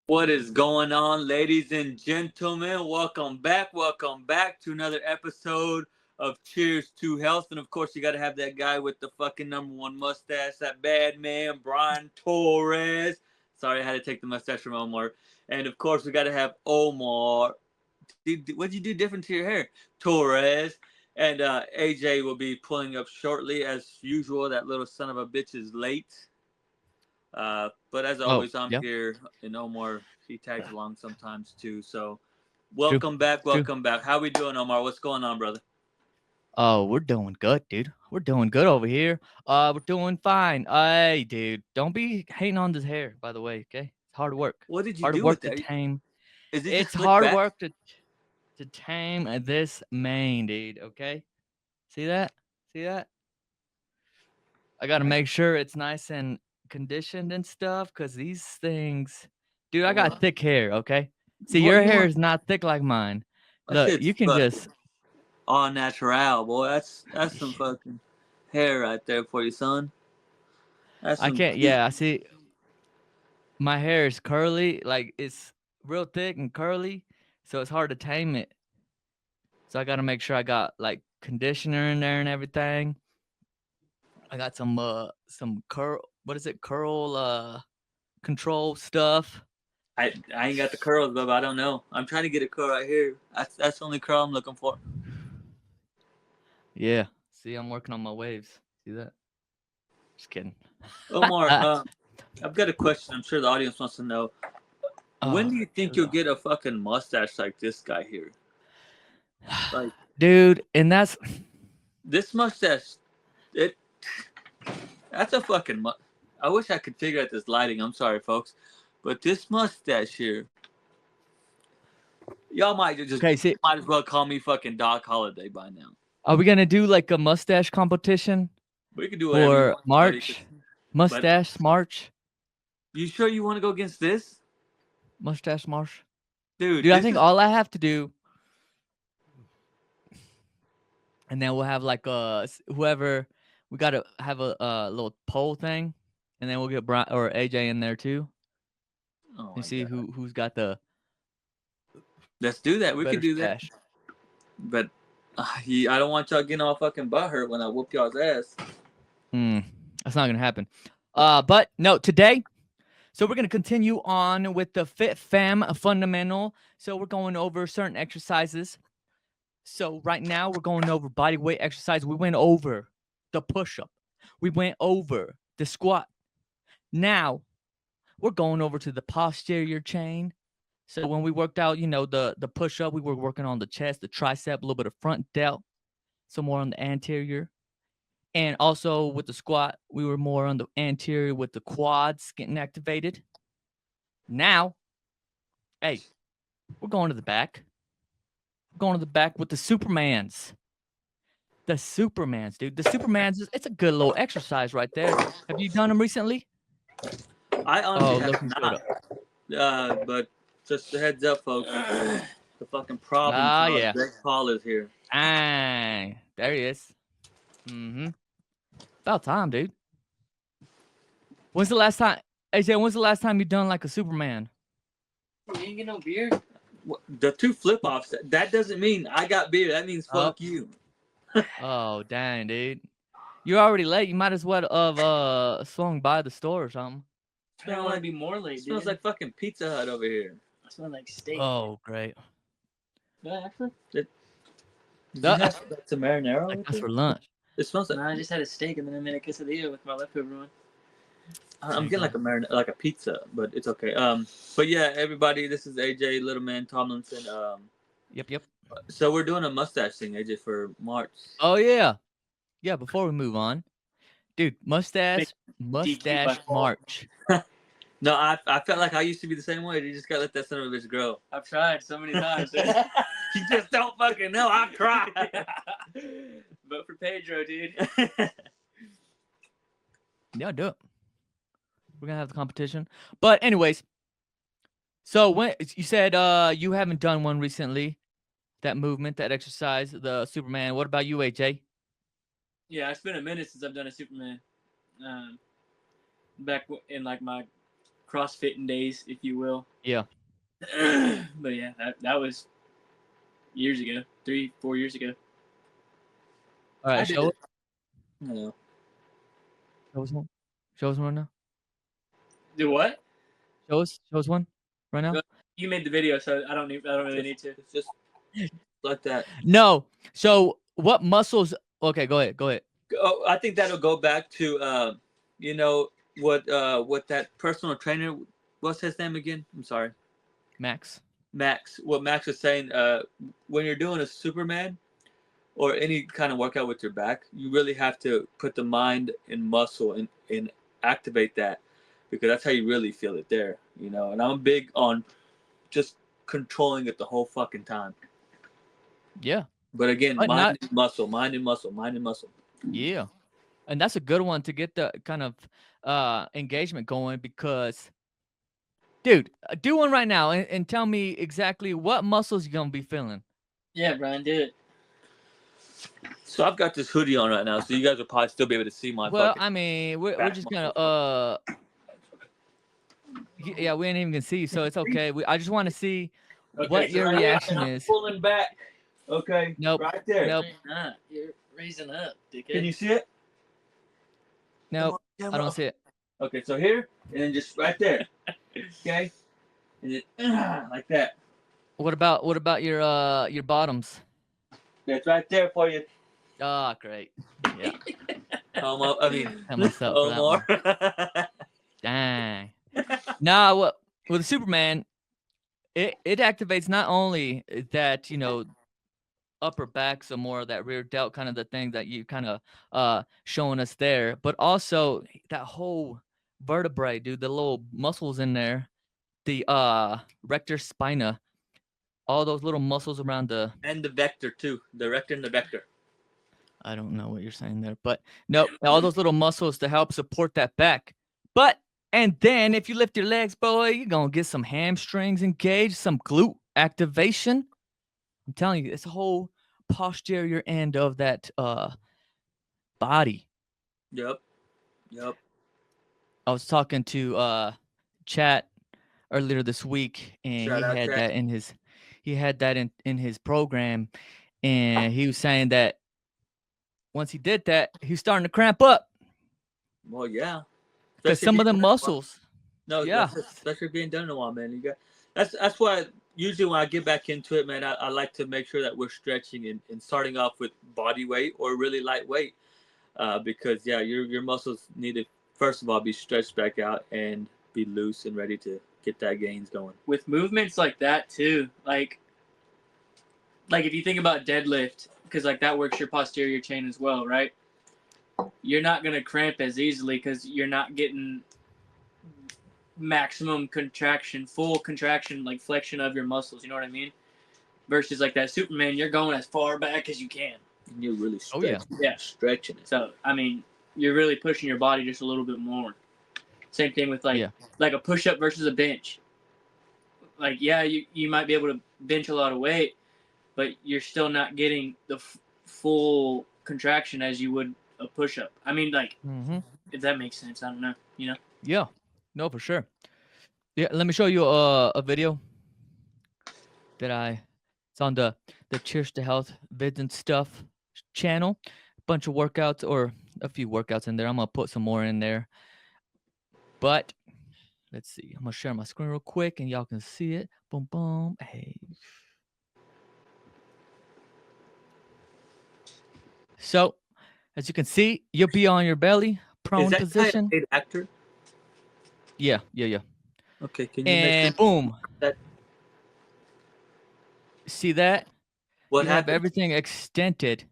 What is going on, ladies and gentlemen? Welcome back to another episode of Cheers to Health. And of course, you got to have that guy with the fucking number one mustache, that bad man, Bryan Torres. Sorry, I had to take the mustache from Omar. And of course, we got to have Omar. What'd you do different to your hair? Torres. And AJ will be pulling up shortly, as usual. That little son of a bitch is late. But as Oh, always, I'm yeah, here, and Omar he tags along sometimes too. So, true, welcome back, true. welcome back. How we doing, Omar? What's going on, brother? Oh, we're doing good, dude. We're doing good over here. We're doing fine. Hey, dude, don't be hating on this hair, by the way. Okay, it's hard work. What did you Hard do with work to that? tame. Is it just It's slicked hard back? work to tame this mane, dude. Okay, see that? See that? I gotta make sure it's nice and conditioned and stuff, cause these things, dude. I got Well, thick hair. Okay, see, what your you hair want? is not thick like mine. That Look, shit's you can fucking just. all natural, boy. That's some fucking hair right there for you, son. That's I some can't. cute. Yeah, I see. My hair is curly, like it's real thick and curly, so it's hard to tame it. So I got to make sure I got like conditioner in there and everything. I got some curl, what is it? Curl control stuff. I ain't got the curls, but I don't know. I'm trying to get a curl right here. That's the only curl I'm looking for. Yeah. See, I'm working on my waves. See that? Just kidding. Omar, I've got a question. I'm sure the audience wants to know. When Oh, do you think here we you'll go. get a fucking mustache like this guy here? Like Dude, and that's this mustache, it that's a fucking. I wish I could figure out this lighting. I'm sorry, folks, but this mustache here, y'all okay. See, might as well call me fucking Doc Holiday by now. are we gonna do like a mustache competition We can do whatever you for want, buddy. March? But Mustache March? you sure you want to go against this, Mustache March? dude? Dude, I This think is all I have to do, and then we'll have like whoever, we gotta have a little poll thing, and then we'll get Brian or AJ in there too, oh and my see god. who's got the Let's do that. We could better do that. stash. But I don't want y'all getting all fucking butthurt when I whoop y'all's ass. Hmm, that's not gonna happen. But no, today. So we're gonna continue on with the Fitfam fundamental. So we're going over certain exercises. So right now we're going over body weight exercise. We went over the push up. We went over the squat. Now we're going over to the posterior chain. So when we worked out, the push up, we were working on the chest, the tricep, a little bit of front delt, some more on the anterior. And also with the squat, we were more on the anterior with the quads getting activated. Now, hey, we're going to the back. We're going to the back with the Supermans. The Supermans, dude. The Supermans, it's a good little exercise right there. Have you done them recently? I honestly Oh, have looking shit not. up. But just a heads up, folks. The fucking problem Ah, child, yeah. Greg Paul, is here. Ah, there he is. Mm-hmm. About time, dude. When's the last time, AJ? When's the last time you done like a Superman? You ain't get no beer? The two flip offs. That doesn't mean I got beer. That means Oh, fuck you. oh, dang, dude. You're already late. You might as well have swung by the store or something. I don't want to be more late, Smells dude. like fucking Pizza Hut over here. I smell like steak. Oh, great. Yeah, actually. Did you Uh, have some marinara like with that's it? for lunch. It smells like. No, I just had a steak and then I made a quesadilla with my leftover one. I'm getting like a like a pizza, but it's okay. But yeah, everybody, this is AJ Littleman Tomlinson. Yep, yep. So we're doing a mustache thing, AJ, for March. Oh yeah, yeah. Before we move on, dude, Big DQ by mustache Paul. march. No, I felt like I used to be the same way. You just gotta let that son of a bitch grow. I've tried so many times. Dude. You just don't fucking know. I've tried. Vote for Pedro, dude. Yeah, do it. We're gonna have the competition. But anyways, so when you said you haven't done one recently, that movement, that exercise, the Superman. What about you, AJ? Yeah, it's been a minute since I've done a Superman. Back in like my CrossFitting days, if you will. Yeah. But yeah, that was years ago, 3-4 years ago. All right, I did show it. No. us one. Show us one now. Do what? Show us one right now. You made the video, so I don't really need to. It's just like that. No. So what muscles? Okay, go ahead. Go ahead. Oh, I think that'll go back to you know what that personal trainer, what's his name again? I'm sorry. Max. Max. What Max was saying, when you're doing a Superman or any kind of workout with your back, you really have to put the mind and muscle and activate that, because that's how you really feel it there, you know. And I'm big on just controlling it the whole fucking time. Yeah. But again, But mind and muscle, mind and muscle, mind and muscle. Yeah. And that's a good one to get the kind of engagement going, because dude, do one right now and tell me exactly what muscles you're gonna be feeling. Yeah, Bryan, do it. So I've got this hoodie on right now, so you guys will probably still be able to see my Well, fucking I mean, we're back just muscle. gonna yeah, we ain't even gonna see you, so it's okay. I just want to see what so your right here, reaction and I'm is. pulling back. Okay. Nope. Right there. Nope. You're raising up, dickhead. Can you see it? Nope. Come on, I don't see it. Okay, so here, and then just right there. Okay. And then like that. What about your bottoms? It's right there for you. Ah, great. Yeah. Omar, I mean, Set myself for that one. Omar. Dang. Nah, what with the Superman, it activates not only that, you know, upper back, some more of that rear delt, kind of the thing that you kind of showing us there, but also that whole vertebrae, dude, the little muscles in there, the rector spina, all those little muscles around the And the vector too. The rector and the vector. I don't know what you're saying there, but nope, all those little muscles to help support that back. But and then if you lift your legs, boy, you're gonna get some hamstrings engaged, some glute activation. I'm telling you, it's a whole posterior end of that body. Yep. Yep. I was talking to Chat earlier this week, and Shout he out had Chat. that in his program, and he was saying that once he did that, he's starting to cramp up Well, yeah. because Especially some of being the done- muscles. No, Yeah. especially being done in a while, man. You got that's why usually when I get back into it, man, I like to make sure that we're stretching and starting off with body weight or really lightweight, because yeah, your muscles need to first of all be stretched back out and be loose and ready to get that gains going. With movements like that too, like if you think about deadlift, because like that works your posterior chain as well, right? You're not gonna cramp as easily because you're not getting maximum contraction, full contraction, like flexion of your muscles. You know what I mean? Versus like that Superman, you're going as far back as you can. And you're really Oh, yeah. stretching it. So I mean, you're really pushing your body just a little bit more. Same thing with like a push up versus a bench. Like yeah, you might be able to bench a lot of weight, but you're still not getting the full contraction as you would a push up. I mean, like if that makes sense, I don't know. You know? Yeah, no, for sure. Yeah, let me show you a video that it's on the Cheers to Health vids and stuff channel. A bunch of workouts, or a few workouts in there. I'm gonna put some more in there. But let's see. I'm gonna share my screen real quick, and y'all can see it. Boom, boom. Hey. So, as you can see, you'll be on your belly, prone Is that position. guy a paid actor? Yeah. Okay, can you And make boom. that? See that? What You have happened? everything extended.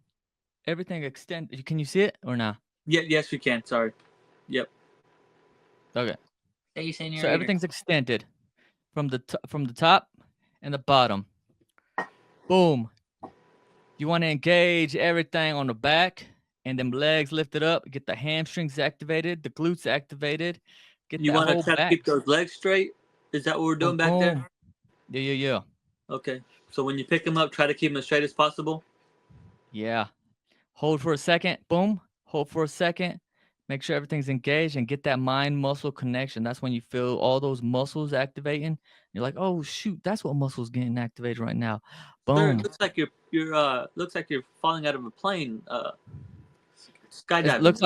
Everything extended. Can you see it or not? Yeah, yes, we can. Sorry. Yep. Okay. Face in your So ear. everything's extended from the top and the bottom. Boom. You want to engage everything on the back, and them legs lifted up. Get the hamstrings activated, the glutes activated. Get You that want to whole try to back. keep those legs straight? Is that what we're doing back there? Yeah. Okay. So when you pick them up, try to keep them as straight as possible. Yeah. Hold for a second. Boom. Hold for a second. make sure everything's engaged, and get that mind muscle connection. That's when you feel all those muscles activating. You're like, oh shoot, that's what muscles getting activated right now. Sir, Boom. it looks like you're falling out of a plane. It Skydiving. looks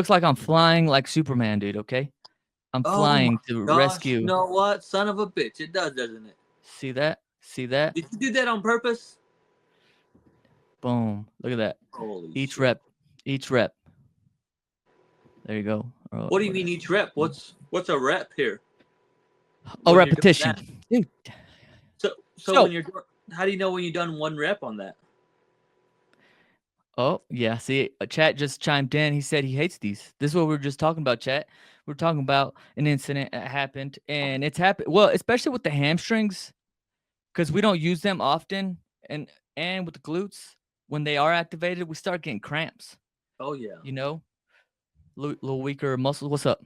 like I'm flying like Superman, dude. Okay, I'm Oh flying my to gosh! rescue. You know what? Son of a bitch! It does, doesn't it? See that? See that? Did you do that on purpose? Boom. Look at that. Holy Each shit! rep. Each rep. There you go. What do you mean each rep? What's a rep here? A When you're doing repetition, that? dude. So when you're doing, how do you know when you've done one rep on that? Oh, yeah. See, chat just chimed in. He said he hates these. This is what we were just talking about, chat. We're talking about an incident that happened, and it's happened. Well, especially with the hamstrings, because we don't use them often, and with the glutes, when they are activated, we start getting cramps. Oh yeah. You know, little weaker muscles. What's up?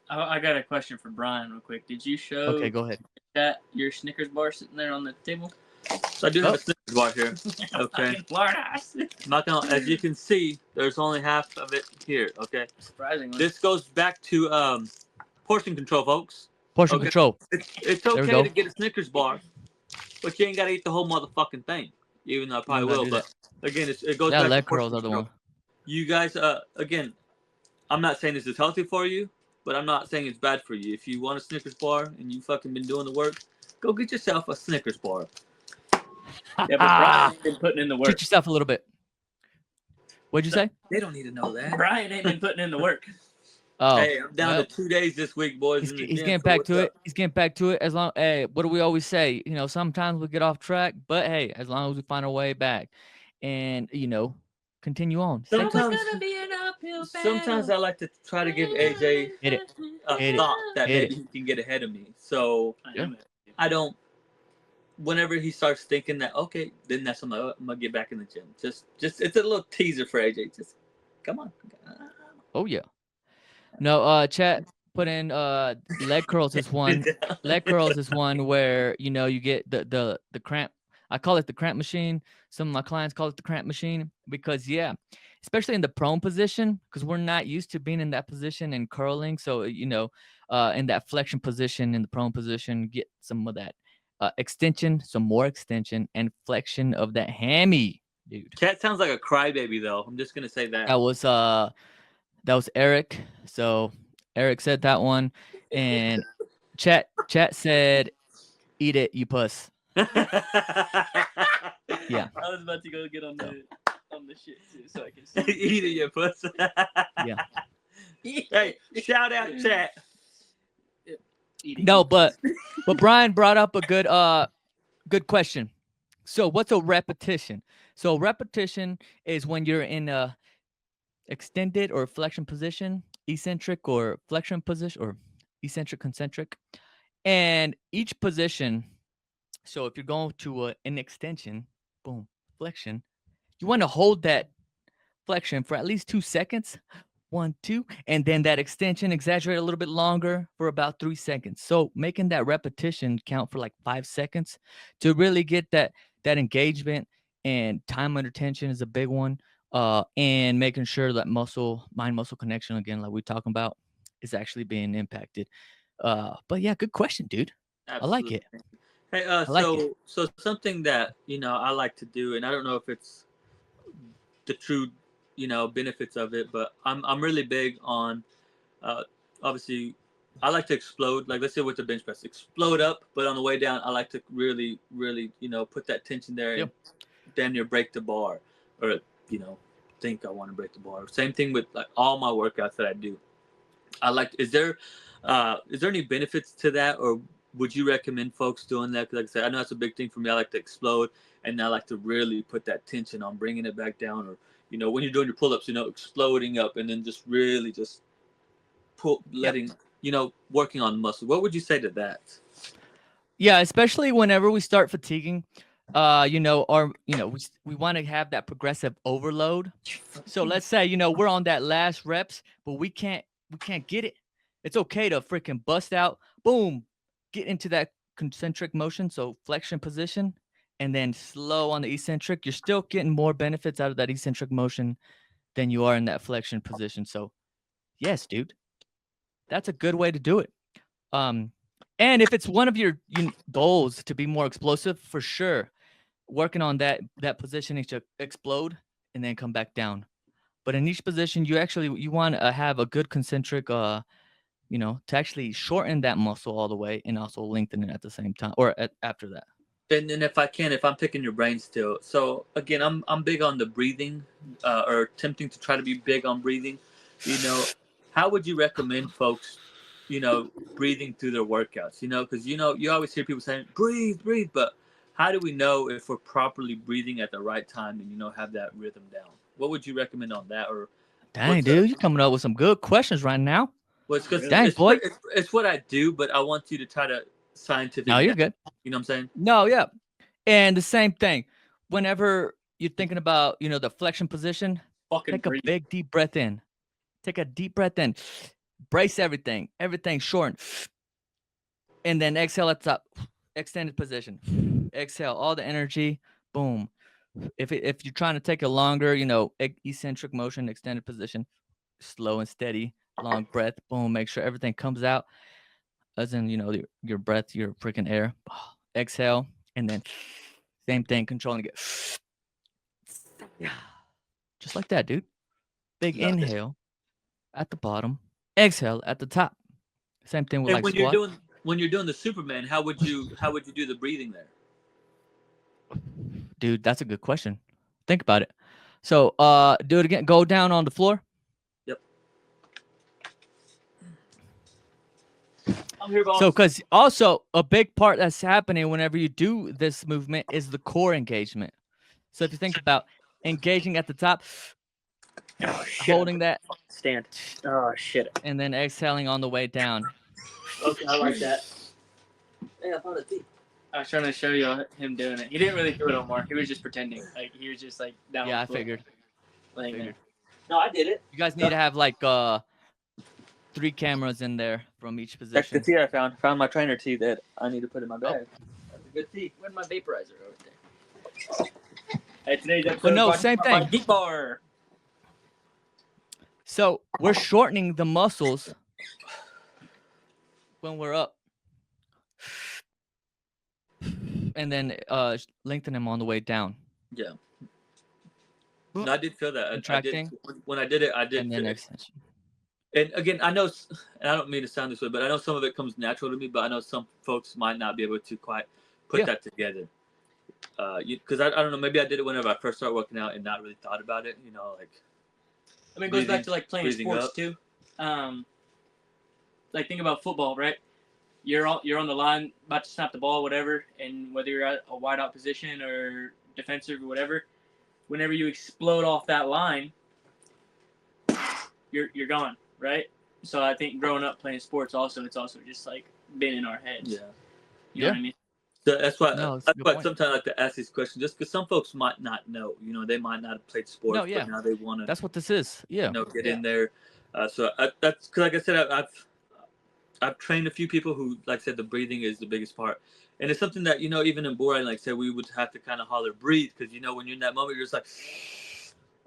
I got a question for Bryan real quick. Did you show Okay, go ahead. that your Snickers bar sitting there on the table? So I do have a Snickers bar here. Okay. Fucking Florida. I'm not gonna, as you can see, there's only half of it here. Okay. Surprisingly. This goes back to portion control, folks. Portion Okay. control. It's we okay go. to get a Snickers bar, but you ain't gotta eat the whole motherfucking thing. Even though I probably will, but again, it goes back leg to portion curls are the control. one. You guys, again, I'm not saying this is healthy for you, but I'm not saying it's bad for you. If you want a Snickers bar and you fucking been doing the work, go get yourself a Snickers bar. Yeah, but Bryan ain't been putting in the work. Treat yourself a little bit. What'd you say? They don't need to know that. Bryan ain't been putting in the work. Oh, Hey, I'm down well, to 2 days this week, boys. he's getting back to it. He's getting back to it. As long, hey, what do we always say? You know, sometimes we get off track, but hey, as long as we find our way back, and continue on. Sometimes, It's gonna be an uphill sometimes I like to try to give AJ Hit it. a Hit it. thought that Hit maybe he can get ahead of me. So Yeah. I don't. Whenever he starts thinking that, okay, then that's when I'm gonna get back in the gym. Just it's a little teaser for AJ. Just come on. Oh yeah. No, chat put in leg curls is one. Leg curls is one where you get the cramp. I call it the cramp machine. Some of my clients call it the cramp machine because especially in the prone position, because we're not used to being in that position and curling. So in that flexion position, in the prone position, get some of that extension, some more extension and flexion of that hammy, dude. Chat sounds like a crybaby though. I'm just gonna say that. That was Eric. So Eric said that one, and chat said, "Eat it, you puss." Yeah. I was about to go get on the shit too, so I can see. Eat it, you puss. Yeah. Hey, shout out chat. No, but Bryan brought up a good question. So what's a repetition? So repetition is when you're in a extended or flexion position, eccentric or flexion position, or eccentric, concentric, and each position. So if you're going to an extension, boom, flexion, you want to hold that flexion for at least 2 seconds. 1, 2, and then that extension exaggerate a little bit longer for about 3 seconds. So making that repetition count for like 5 seconds to really get that engagement, and time under tension is a big one. And making sure that mind muscle connection, again, like we're talking about, is actually being impacted. But yeah, good question, dude. Absolutely. I like it. Hey, so something that I like to do, and I don't know if it's the true benefits of it, but I'm really big on obviously I like to explode, like let's say with the bench press, explode up, but on the way down I like to really put that tension there and damn near break the bar, or think I want to break the bar. Same thing with like all my workouts that I do. I like, is there any benefits to that, or would you recommend folks doing that? Because like I said, I know that's a big thing for me. I like to explode, and I like to really put that tension on bringing it back down, or when you're doing your pull-ups, exploding up and then just really just working on muscle. What would you say to that? Yeah, especially whenever we start fatiguing, we want to have that progressive overload. So let's say, we're on that last reps, but we can't get it. It's okay to freaking bust out, boom, get into that concentric motion, so flexion position, and then slow on the eccentric. You're still getting more benefits out of that eccentric motion than you are in that flexion position. So, yes, dude, that's a good way to do it. And if it's one of your goals to be more explosive, for sure, working on that positioning to explode and then come back down. But in each position, you want to have a good concentric, to actually shorten that muscle all the way and also lengthen it at the same time or after that. And then if I'm picking your brain still. So again, I'm big on the breathing, or attempting to try to be big on breathing. How would you recommend folks, breathing through their workouts? Because you always hear people saying breathe, breathe, but how do we know if we're properly breathing at the right time and have that rhythm down? What would you recommend on that? Or dang, dude, you're coming up with some good questions right now. Well, it's because dang, boy, it's what I do, but I want you to try to scientifically. No, you're good. You know what I'm saying? No, yeah. And the same thing. Whenever you're thinking about, the flexion position, take a big deep breath in. Take a deep breath in. Brace everything. Everything short. And then exhale at the top. Extended position. Exhale all the energy. Boom. If you're trying to take a longer, eccentric motion, extended position, slow and steady, long breath. Boom. Make sure everything comes out. As in, your breath, your freaking air. Exhale. And then same thing, controlling it. Just like that, dude. Big inhale at the bottom, exhale at the top. Same thing with squat. When you're doing the Superman, how would you do the breathing there? Dude, that's a good question. Think about it. So, do it again. Go down on the floor. Yep. I'm here, boss. So, because also a big part that's happening whenever you do this movement is the core engagement. So, if you think about engaging at the top, holding that stand. Oh shit! And then exhaling on the way down. Okay, I like that. Hey, I found a tee. I was trying to show you him doing it. He didn't really do it, Omar. He was just pretending. Like he was just like down. Yeah, I figured. No, I did it. You guys need to have 3 cameras in there from each position. That's the tee I found. Found my trainer tee that I need to put in my bag. That's a good tee. Where's my vaporizer over there? Hey, today's episode. But no, same thing. Geek bar. So we're shortening the muscles when we're up, and then lengthen them on the way down. Yeah. No, I did feel that. Contracting. When I did it, I did. And then extension. And again, I know, and I don't mean to sound this way, but I know some of it comes natural to me. But I know some folks might not be able to quite put that together. Because I don't know, maybe I did it whenever I first started working out and not really thought about it. I mean, it goes back to playing sports too. Think about football, right? You're on the line, about to snap the ball, whatever, and whether you're at a wide out position or defensive or whatever, whenever you explode off that line, you're gone, right? So I think growing up playing sports, it's also just been in our heads. Yeah. You know what I mean? So that's why sometimes I like to ask these questions, just because some folks might not know. They might not have played sports, but now they want to. That's what this is. Yeah. Get in there. So that's because, like I said, I've trained a few people who, like I said, the breathing is the biggest part, and it's something that even in Bryan, like I said, we would have to kind of holler breathe because when you're in that moment, you're just like,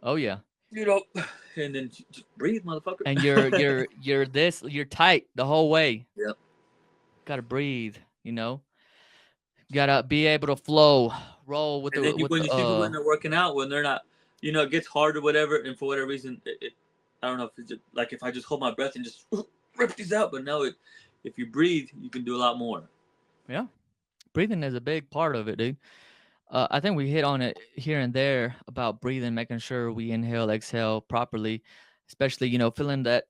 oh yeah, and then just breathe, motherfucker. And you're tight the whole way. Yep. Gotta breathe. Gotta be able to flow, roll with and the. Then when you see people when they're working out, when they're not, it gets hard or whatever, and for whatever reason, I don't know if it's just, if I just hold my breath and just rip these out, but no, if you breathe, you can do a lot more. Yeah, breathing is a big part of it, dude. I think we hit on it here and there about breathing, making sure we inhale, exhale properly, especially doing that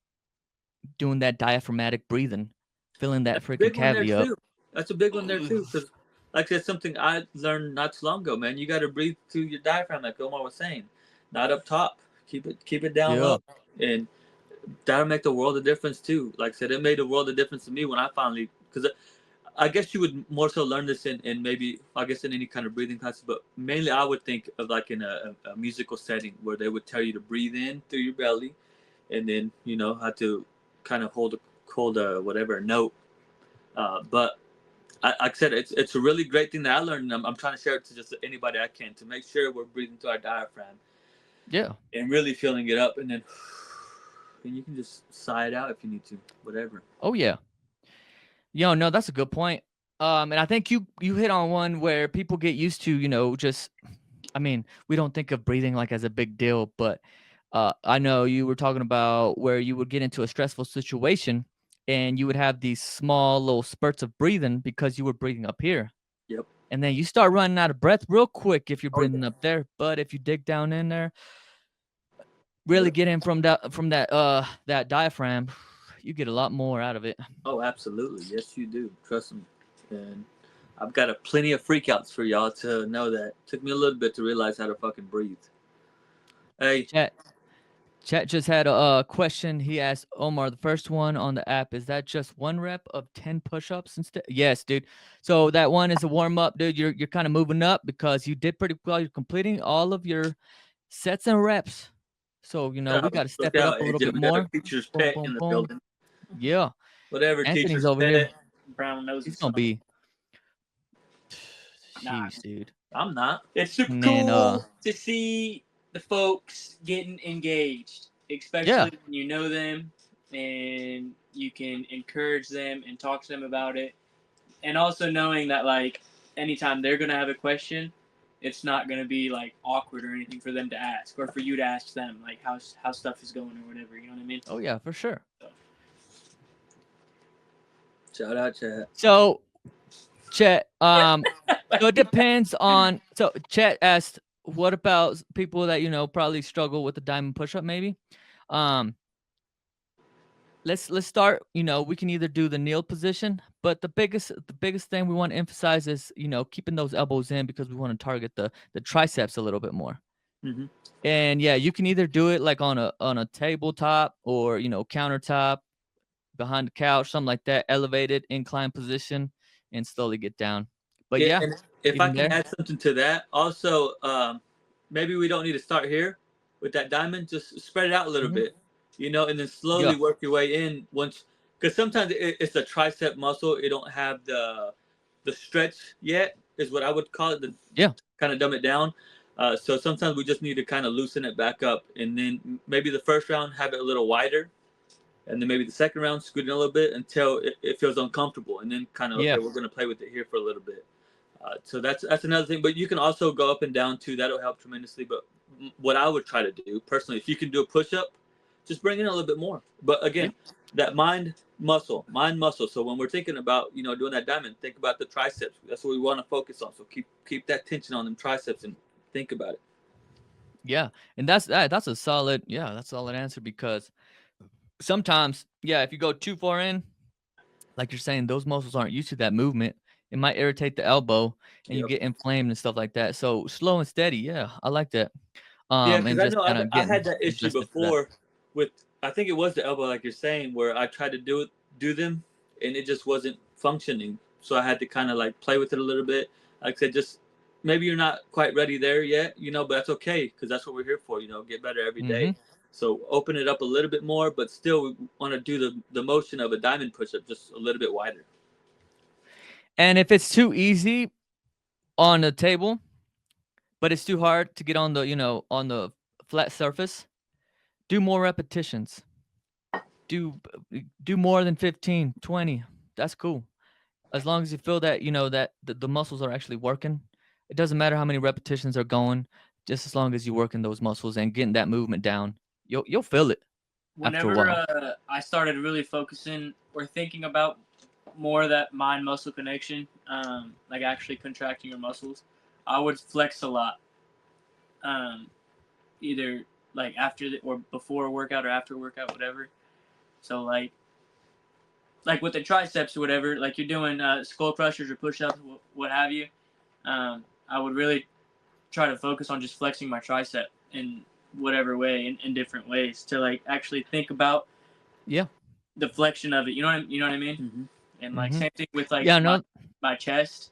diaphragmatic breathing, filling that freaking cavity up. That's a big one there too, because like that's something I learned not too long ago, man. You got to breathe through your diaphragm, like Omar was saying, not up top. Keep it down low, and that'll make the world of difference too. Like I said, it made a world of difference to me when I finally, because I guess you would more so learn this in maybe, I guess, in any kind of breathing classes, but mainly I would think of in a musical setting where they would tell you to breathe in through your belly, and then how to kind of hold a note. But like I said, it's a really great thing that I learned, and I'm trying to share it to just anybody I can to make sure we're breathing through our diaphragm. Yeah. and really feeling it up, and then and you can just sigh it out if you need to, whatever. Oh yeah. No, that's a good point. And I think you hit on one where people get used to, just I mean, we don't think of breathing like as a big deal, but I know you were talking about where you would get into a stressful situation and you would have these small little spurts of breathing because you were breathing up here. Yep. And then you start running out of breath real quick if you're Oh, breathing yeah. up there. But if you dig down in there, really Yep. get in from that diaphragm, you get a lot more out of it. Oh, absolutely. Yes, you do. Trust me. And I've got plenty of freakouts for y'all to know that. Took me a little bit to realize how to fucking breathe. Hey, Chat just had a question. He asked Omar, the first one on the app, is that just one rep of 10 push-ups instead? Yes, dude. So that one is a warm-up, dude. You're kind of moving up because you did pretty well. You're completing all of your sets and reps. So, we got to look step it up out, a little AJ. bit We got our more. teacher's Boom, pet boom, in the boom. building. Yeah. Whatever, Anthony's teacher's over pet. here. Brown knows He's it's going to be. Nah. Jeez, dude. I'm not. It's super And then, cool to see the folks getting engaged, especially Yeah. when you know them and you can encourage them and talk to them about it. And also knowing that, like, anytime they're going to have a question, it's not going to be, like, awkward or anything for them to ask or for you to ask them, like, how stuff is going or whatever. You know what I mean? Oh, yeah, for sure. Shout out, chat. So, Chet, so it depends on. So Chet asked, "What about people that probably struggle with the diamond push-up? Maybe, let's start. We can either do the kneel position, but the biggest thing we want to emphasize is keeping those elbows in because we want to target the triceps a little bit more. Mm-hmm. And yeah, you can either do it like on a tabletop or countertop, behind the couch, something like that, elevated incline position, and slowly get down. But yeah, And if I even can there. add something to that, also, maybe we don't need to start here with that diamond. Just spread it out a little Mhm. bit, and then slowly Yeah. work your way in. Because sometimes it's a tricep muscle. It don't have the stretch yet, is what I would call it. Yeah. Kind of dumb it down. So sometimes we just need to kind of loosen it back up, and then maybe the first round have it a little wider, and then maybe the second round scoot it a little bit until it feels uncomfortable, and then kind of Yeah. okay, we're gonna play with it here for a little bit. So that's another thing. But you can also go up and down too. That'll help tremendously. But what I would try to do personally, if you can do a push up, just bring in a little bit more. But again, that mind muscle. So when we're thinking about doing that diamond, think about the triceps. That's what we want to focus on. So keep that tension on them triceps and think about it. Yeah. And that's a solid answer because sometimes, if you go too far in, like you're saying, those muscles aren't used to that movement. It might irritate the elbow and you Yep. get inflamed and stuff like that. So slow and steady. Yeah. I like that. Yeah, because And I just know kind of I had getting that issue adjusted to that. before with I think it was the elbow, like you're saying, where I tried to do them, and it just wasn't functioning. So I had to kind of like play with it a little bit. Like I said, just maybe you're not quite ready there yet, but that's okay because that's what we're here for. Get better every day. Mm-hmm. So open it up a little bit more, but still we want to do the motion of a diamond push-up just a little bit wider. And if it's too easy on the table, but it's too hard to get on the, on the flat surface, do more repetitions. Do more than 15, 20. That's cool. As long as you feel that, that the muscles are actually working. It doesn't matter how many repetitions are going, just as long as you're working those muscles and getting that movement down. You'll feel it after a while. Whenever I started really focusing or thinking about more of that mind muscle connection, like actually contracting your muscles, I would flex a lot. Either like after or before a workout or after a workout, whatever. So like with the triceps or whatever, like you're doing skull crushers or push-ups, what have you. I would really try to focus on just flexing my tricep in whatever way, in different ways, to like actually think about the flexion of it. You know what I mean? Mm-hmm. And like same thing with like my chest.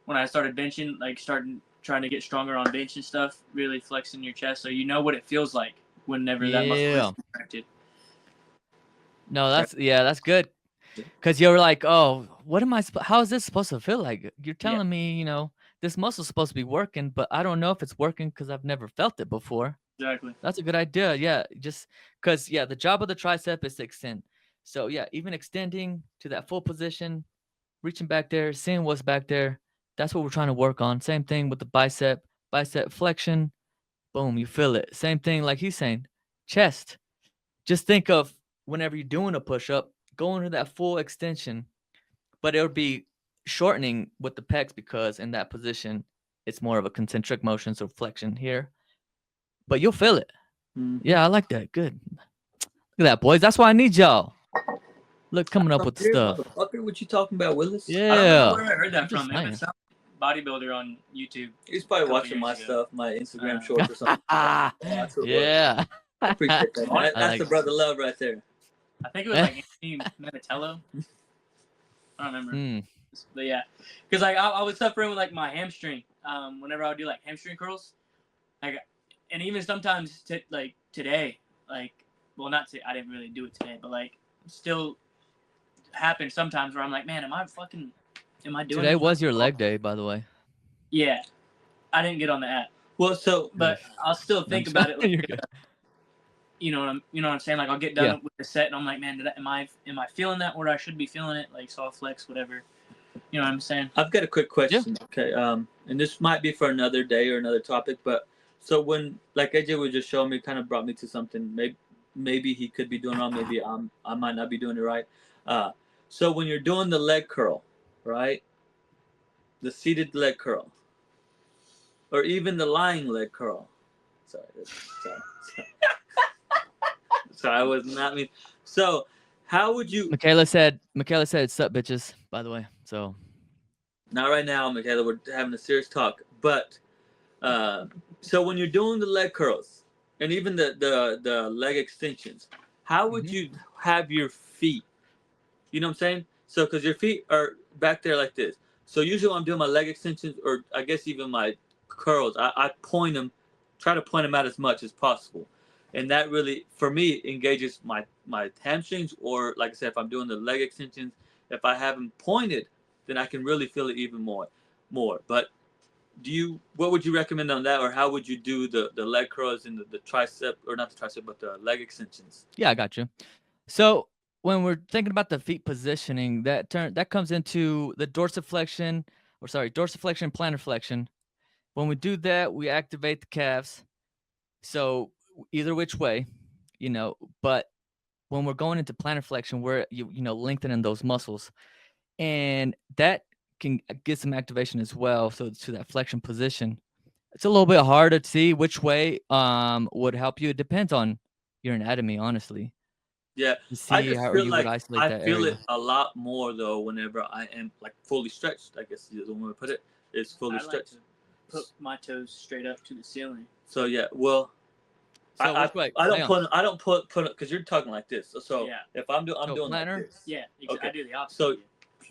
When I started benching, like trying to get stronger on bench and stuff, really flexing your chest so you know what it feels like whenever that muscle is contracted. No, that's good. Because you're like, oh, what am I? How is this supposed to feel like? You're telling me, this muscle's supposed to be working, but I don't know if it's working because I've never felt it before. Exactly. That's a good idea. Yeah, just because the job of the tricep is to extend. So yeah, even extending to that full position, reaching back there, seeing what's back there. That's what we're trying to work on. Same thing with the bicep flexion. Boom, you feel it. Same thing like he's saying, chest. Just think of whenever you're doing a push-up, going to that full extension, but it'll be shortening with the pecs because in that position, it's more of a concentric motion, so flexion here. But you'll feel it. Yeah, I like that. Good. Look at that, boys. That's why I need y'all. Look, coming up with stuff. Motherfucker, what you talking about, Willis? Yeah. I don't know where I heard that I'm from. just It was saying. some bodybuilder on YouTube. He's probably watching my stuff, my Instagram shorts or something. That's what it was. Yeah. I appreciate that. Man. That's like the brother love right there. I think it was like Anthony Manatello. I don't remember. But yeah, because like I was suffering with like my hamstring. Whenever I would do like hamstring curls, like, and even sometimes like today, like, well, not today, I didn't really do it today, but like still happens sometimes where I'm like, man, am I doing Today was your leg day, by the way. Yeah, I didn't get on the app. Well, so but I'll still think about it. Like, You're good. You know what I'm saying? Like I'll get done with the set and I'm like, man, am I feeling that where I should be feeling it? Like, so I'll flex, whatever. You know what I'm saying? I've got a quick question. Yeah. Okay. And this might be for another day or another topic, but so when like AJ was just showing me, kind of brought me to something. Maybe he could be doing wrong. Maybe I might not be doing it right. So when you're doing the leg curl, right? The seated leg curl, or even the lying leg curl. Sorry. Sorry, I was not mean. So, how would you? Michaela said, "Sup, bitches." By the way, so not right now, Michaela. We're having a serious talk. But so when you're doing the leg curls and even the leg extensions, how would you have your feet? You know what I'm saying? So, because your feet are back there like this. So usually when I'm doing my leg extensions, or I guess even my curls, I point them, try to point them out as much as possible. And that really, for me, engages my hamstrings, or like I said, if I'm doing the leg extensions, if I have them pointed, then I can really feel it even more. But what would you recommend on that, or how would you do the leg curls and the tricep, or not the tricep, but the leg extensions? Yeah, I got you. So when we're thinking about the feet positioning, that comes into the dorsiflexion, plantar flexion. When we do that, we activate the calves. So either which way, but when we're going into plantar flexion, we're lengthening those muscles, and that can get some activation as well. So to that flexion position, it's a little bit harder to see which way would help you. It depends on your anatomy, honestly. Yeah, I just feel like I feel it a lot more though whenever I am like fully stretched. I guess the way to put it is fully stretched. Like to put my toes straight up to the ceiling. So yeah, well, so I don't put because you're talking like this. So yeah. If I'm doing plantar? Like this. Yeah, exactly. Okay. I do the opposite.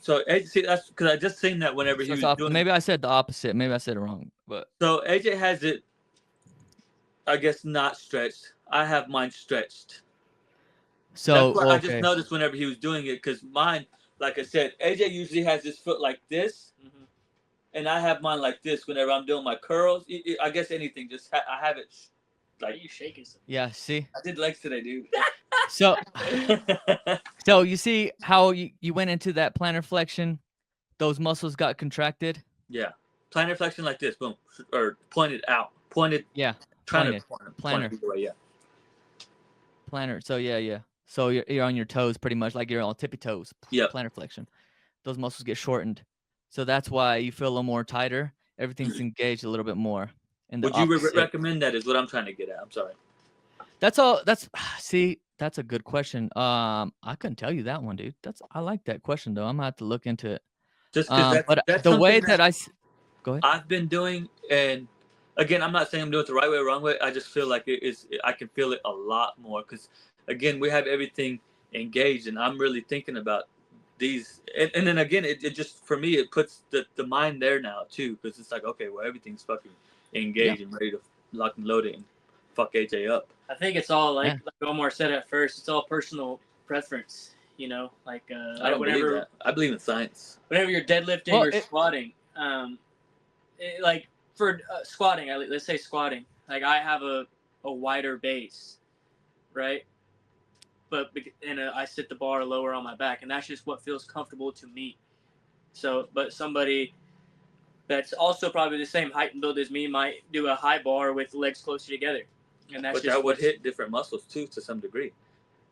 So see, that's because I just seen that whenever he was doing. Maybe I said the opposite. Maybe I said it wrong. But so AJ has it, I guess, not stretched. I have mine stretched. So that's what I just noticed whenever he was doing it, because mine, like I said, AJ usually has his foot like this, and I have mine like this whenever I'm doing my curls. I guess anything, just I have it like you shaking. Yeah, see, I did legs today, dude. So you see how you went into that plantar flexion, those muscles got contracted. Yeah, plantar flexion like this, boom, or pointed out, pointed. Yeah, plantar. Yeah, plantar. So yeah. So you're on your toes pretty much, like you're on tippy toes. Yeah. Plantar flexion. Those muscles get shortened, so that's why you feel a little more tighter. Everything's engaged a little bit more. Would you recommend that? Is what I'm trying to get at. I'm sorry. That's all. See, that's a good question. I couldn't tell you that one, dude. I like that question though. I'm gonna have to look into it. Just because that's the way that I go ahead. I've been doing, and again, I'm not saying I'm doing it the right way or wrong way. I just feel like I can feel it a lot more because, again, we have everything engaged, and I'm really thinking about these. And then again, it just, for me, it puts the mind there now too, because it's like, okay, well, everything's fucking engaged and ready to lock and load it and fuck AJ up. I think it's all like Omar said at first. It's all personal preference, Like I don't believe that. I believe in science. Whenever you're deadlifting or squatting, like for squatting, let's say squatting. Like I have a a wider base, right? And I sit the bar lower on my back, and that's just what feels comfortable to me. So, but somebody that's also probably the same height and build as me might do a high bar with legs closer together, and that's but just that would hit different muscles too to some degree.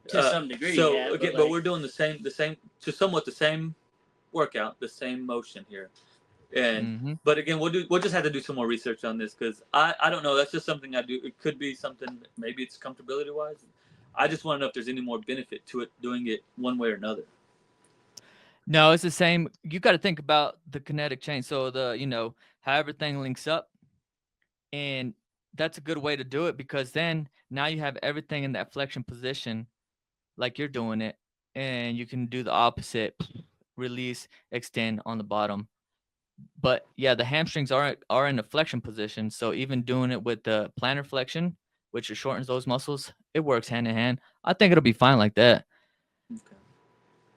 to some degree. So yeah, okay, but we're doing the same, to somewhat the same workout, the same motion here, and but again, we'll just have to do some more research on this because I don't know. That's just something I do. It could be something. Maybe it's comfortability wise. I just want to know if there's any more benefit to it doing it one way or another. No, it's the same. You got to think about the kinetic chain. So how everything links up, and that's a good way to do it because then now you have everything in that flexion position, like you're doing it, and you can do the opposite, release, extend on the bottom. But yeah, the hamstrings are in a flexion position. So even doing it with the plantar flexion, which shortens those muscles, it works hand in hand. I think it'll be fine like that. Okay.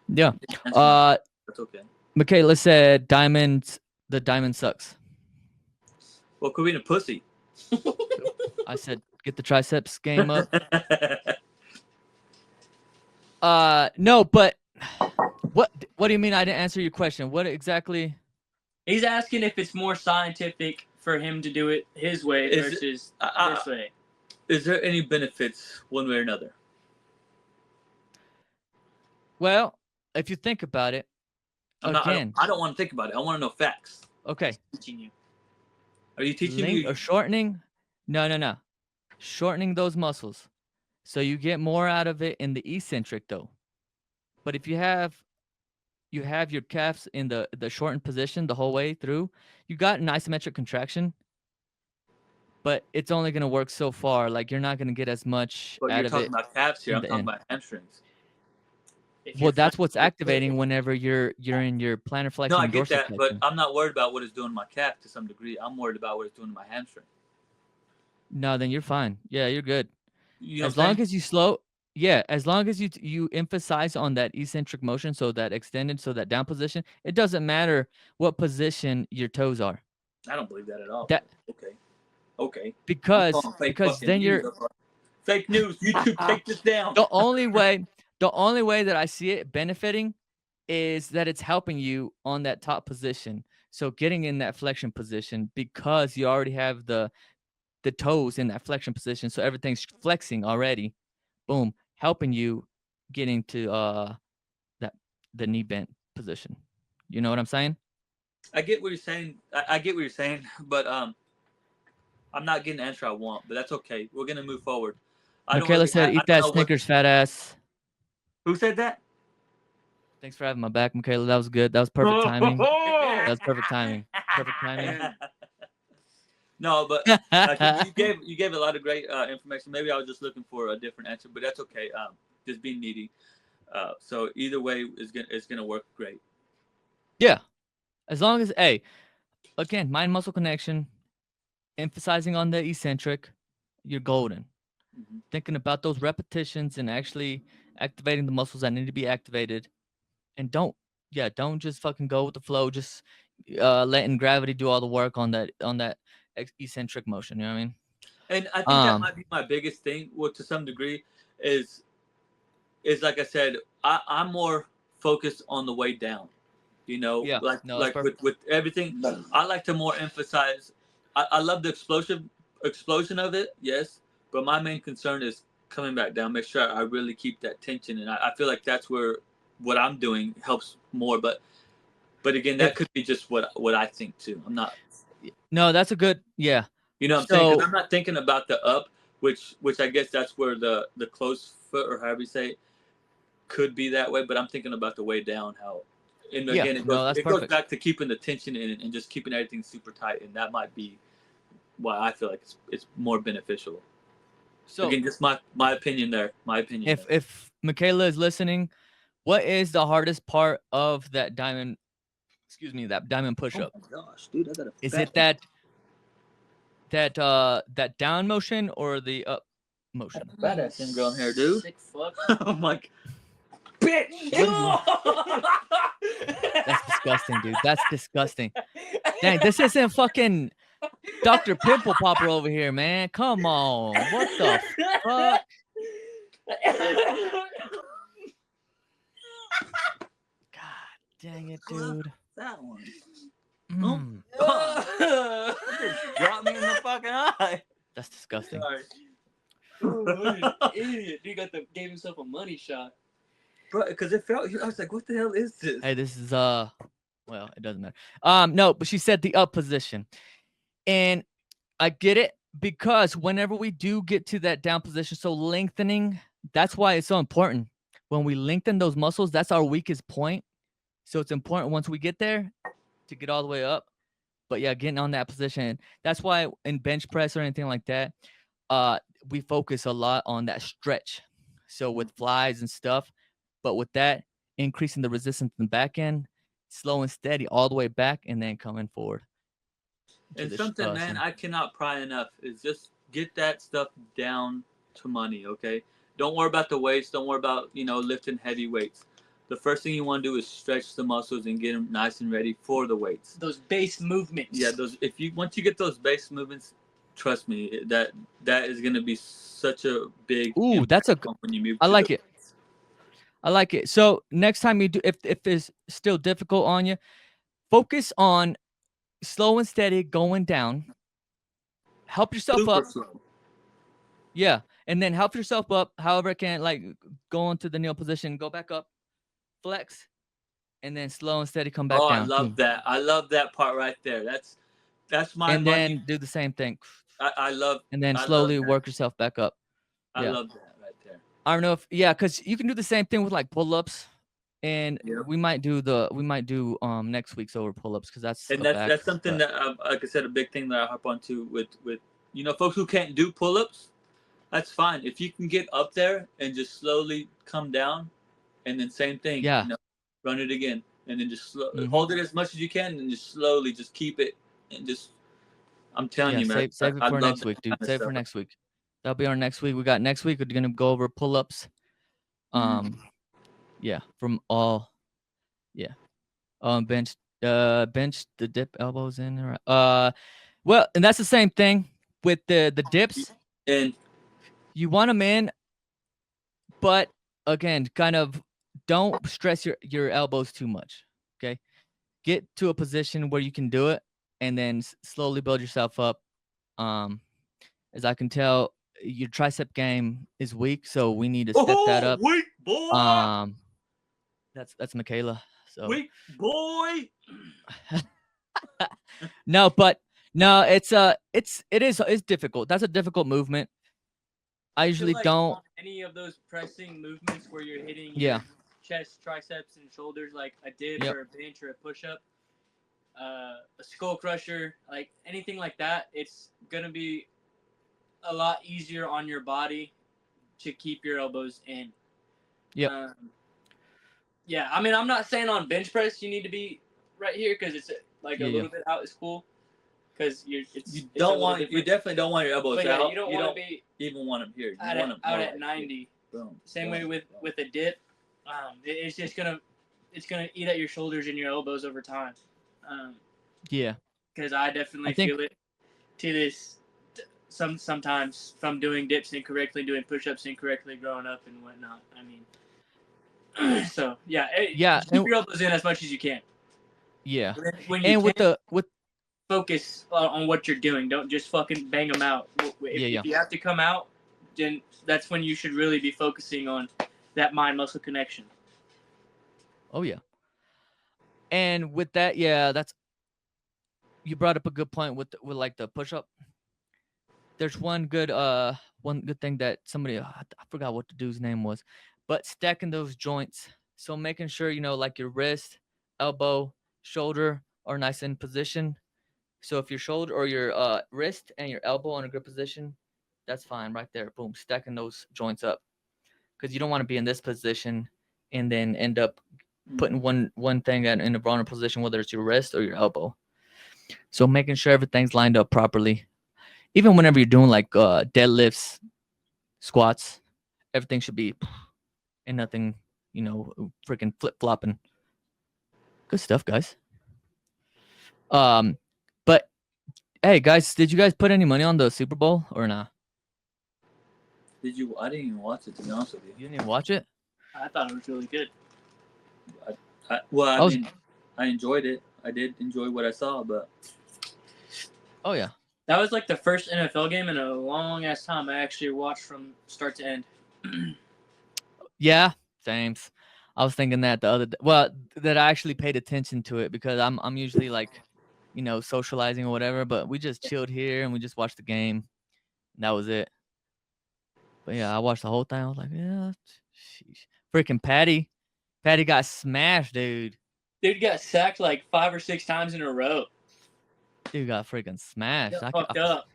Yeah. That's okay. Michaela said the diamond sucks. Well, could be in a pussy. I said get the triceps game up. No, but what do you mean I didn't answer your question? What exactly? He's asking if it's more scientific for him to do it his way versus this way. Is there any benefits one way or another? Well, if you think about it, I don't want to think about it. I want to know facts. Okay. Teaching you. Are you teaching me? Or shortening? No. Shortening those muscles. So you get more out of it in the eccentric though. But if you have your calves in the shortened position the whole way through, you got an isometric contraction. But it's only going to work so far. Like you're not going to get as much out of it. You're talking about calves here. I'm talking about hamstrings. Well, that's what's activating whenever you're in your plantar flexion. No, I get that, but I'm not worried about what it's doing to my calf to some degree. I'm worried about what it's doing to my hamstring. No, then you're fine. Yeah, you're good. You know as long as you as long as you emphasize on that eccentric motion, so that extended, so that down position, it doesn't matter what position your toes are. I don't believe that at all. Okay. Because then you're fake news. YouTube, take this down. The only way that I see it benefiting is that it's helping you on that top position. So getting in that flexion position because you already have the toes in that flexion position. So everything's flexing already. Boom. Helping you getting to the knee bent position. You know what I'm saying? I get what you're saying. I get what you're saying, but I'm not getting the answer I want, but that's okay. We're gonna move forward. Michaela said, "Eat that Snickers, fat ass." Who said that? Thanks for having my back, Michaela. That was good. That was perfect timing. That was perfect timing. Perfect timing. No, but you gave a lot of great information. Maybe I was just looking for a different answer, but that's okay. Just being needy. So either way it's gonna work great. Yeah, as long as again, mind muscle connection, emphasizing on the eccentric, you're golden. Mm-hmm. Thinking about those repetitions and actually activating the muscles that need to be activated, and don't just fucking go with the flow. Just letting gravity do all the work on that eccentric motion. You know what I mean? And I think that might be my biggest thing. Well, to some degree, is like I said, I'm more focused on the way down. You know, with everything, I like to more emphasize. I love the explosion of it, yes, but my main concern is coming back down. Make sure I really keep that tension, and I feel like that's where what I'm doing helps more. But again, that could be just what I think too. I'm not. No, that's a good You know what I'm saying? 'Cause I'm not thinking about the up, which I guess that's where the closed foot or however you say it, could be that way. But I'm thinking about the way down, how. And again, it goes back to keeping the tension in and just keeping everything super tight, and that might be why I feel like it's more beneficial. So again, just my opinion there. My opinion. If Michaela is listening, what is the hardest part of that diamond? Excuse me, that diamond push-up. Oh my gosh, dude! I got a. Is it that down motion or the up motion? Badass ingrown hair, dude. Sick fuck. Oh my. Bitch! That's disgusting, dude. That's disgusting. Dang, this isn't fucking Dr. Pimple Popper over here, man. Come on. What the fuck? God dang it, dude. That one. Mm, Just dropped me in the fucking eye. that's disgusting. Sorry. What an idiot. He gave himself a money shot. Bro, because it felt, I was like, what the hell is this? Hey, this is well, it doesn't matter. No, but she said the up position. And I get it, because whenever we do get to that down position, so lengthening, that's why it's so important. When we lengthen those muscles, that's our weakest point. So it's important once we get there to get all the way up. But yeah, getting on that position. That's why in bench press or anything like that, we focus a lot on that stretch. So with flies and stuff, but with that, increasing the resistance in the back end, slow and steady all the way back, and then coming forward. And something, man, I cannot pry enough is just get that stuff down to money, okay? Don't worry about the weights. Don't worry about, lifting heavy weights. The first thing you want to do is stretch the muscles and get them nice and ready for the weights. Those base movements. Yeah, once you get those base movements, trust me, that is going to be such a big that's a when you move. I like it. I like it. So next time you do, if it's still difficult on you, focus on slow and steady going down. Help yourself Super up. slow. Yeah, and then help yourself up. However, it can, like, go into the kneel position, go back up, flex, and then slow and steady come back down. I love that. I love that part right there. That's my and money. then do the same thing. I love. And then slowly work yourself back up. I love that right there. I don't know if because you can do the same thing with like pull-ups, and we might do next week's over pull-ups, because that's something that like I said, a big thing that I hop onto with folks who can't do pull-ups. That's fine if you can get up there and just slowly come down, and then same thing. Yeah. Run it again, and then just hold it as much as you can, and just slowly just keep it, and just. I'm telling you, man. Save it for next week, dude. Save it for next week. That'll be our next week. We got next week. We're gonna go over pull-ups. Yeah, from all. Yeah. Bench the dip elbows in. Well, and that's the same thing with the dips. And you want them in, but again, kind of don't stress your elbows too much. Okay, get to a position where you can do it, and then slowly build yourself up. As I can tell, your tricep game is weak, so we need to step that up. Weak boy. That's Michaela. So weak boy. No, it's difficult. That's a difficult movement. I usually don't. Any of those pressing movements where you're hitting your chest, triceps, and shoulders, like a dip or a bench or a push-up, a skull crusher, like anything like that, it's gonna be a lot easier on your body to keep your elbows in. Yeah. Yeah, I mean, I'm not saying on bench press you need to be right here, because it's like a little bit out is cool. Because you definitely don't want your elbows but out. You don't want to be even want them here. You out, want them out at 90. Boom. Same way with a dip. It's just gonna eat at your shoulders and your elbows over time. Because I definitely feel it to this. Sometimes from doing dips incorrectly, doing push-ups incorrectly, growing up and whatnot. I mean, so keep your elbows in as much as you can. Yeah, when you with focus on what you're doing. Don't just fucking bang them out. If you have to come out, then that's when you should really be focusing on that mind-muscle connection. Oh yeah. And with that, you brought up a good point with like the push-up. There's one good thing that somebody, I forgot what the dude's name was, but stacking those joints. So making sure, like your wrist, elbow, shoulder are nice in position. So if your shoulder or your wrist and your elbow in a good position, that's fine right there. Boom, stacking those joints up. Because you don't want to be in this position and then end up putting one thing in the wrong position, whether it's your wrist or your elbow. So making sure everything's lined up properly. Even whenever you're doing like deadlifts, squats, everything should be and nothing, freaking flip-flopping. Good stuff, guys. But Hey guys, did you guys put any money on the Super Bowl or not? Did you? I didn't even watch it, to be honest with you. You didn't even watch it? I thought it was really good. I mean, I enjoyed it. I did enjoy what I saw, but Oh yeah. That was like the first NFL game in a long ass time I actually watched from start to end. Yeah, same. I was thinking that the other that I actually paid attention to it because I'm usually like, socializing or whatever, but we just chilled here and we just watched the game. And that was it. But yeah, I watched the whole thing. I was like, yeah, sheesh. Freaking Patty got smashed, dude. Dude got sacked like 5 or 6 times in a row. Dude got freaking smashed. Got fucked up.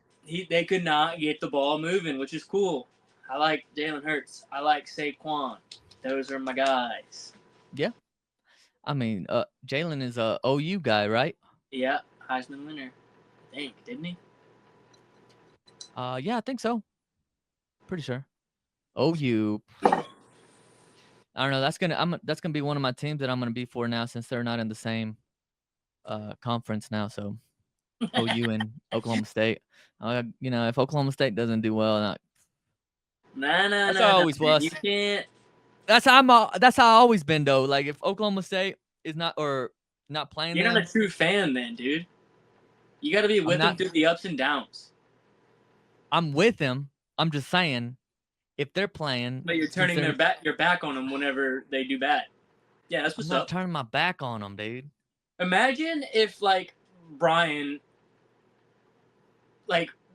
They could not get the ball moving, which is cool. I like Jalen Hurts. I like Saquon. Those are my guys. Yeah. I mean, Jalen is a OU guy, right? Yeah, Heisman winner. I think, didn't he? Yeah, I think so. Pretty sure. OU. I don't know. That's gonna be one of my teams that I'm gonna be for now since they're not in the same conference now. So OU and Oklahoma State. If Oklahoma State doesn't do well, That's how I always was. You can't. That's how I've always been though. Like if Oklahoma State is not playing, You're not a true fan, then, dude. You got to be with them through the ups and downs. I'm with them. I'm just saying, if they're playing, but you're turning your back on them whenever they do bad. Yeah, that's what's I'm up. not turning my back on them, dude. Imagine if like Bryan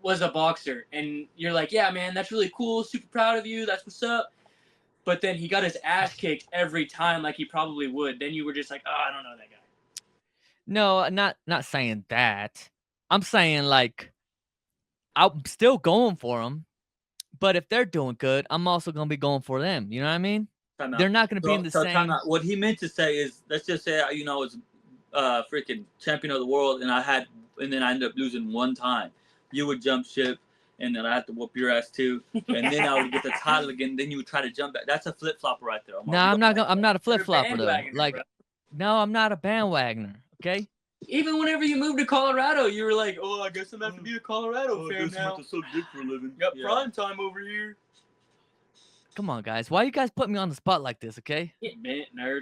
was a boxer and you're like, yeah, man, that's really cool. Super proud of you. That's what's up. But then he got his ass kicked every time like he probably would. Then you were just like, oh, I don't know that guy. No, not saying that. I'm saying like I'm still going for them, but if they're doing good, I'm also gonna be going for them. You know what I mean? They're not gonna be in the same. What he meant to say is, let's just say, I was freaking champion of the world, and then I ended up losing one time. You would jump ship, and then I had to whoop your ass too, and then I would get the title again. Then you would try to jump back. That's a flip flopper right there. No, I'm not a flip flopper though. Like, no, I'm not a bandwagoner. Okay. Even whenever you moved to Colorado, you were like, "Oh, I guess I'm gonna have to be a Colorado fan now." I have to suck dick for a living. Got prime time over here. Come on, guys. Why you guys put me on the spot like this? Okay. Get bent, nerd.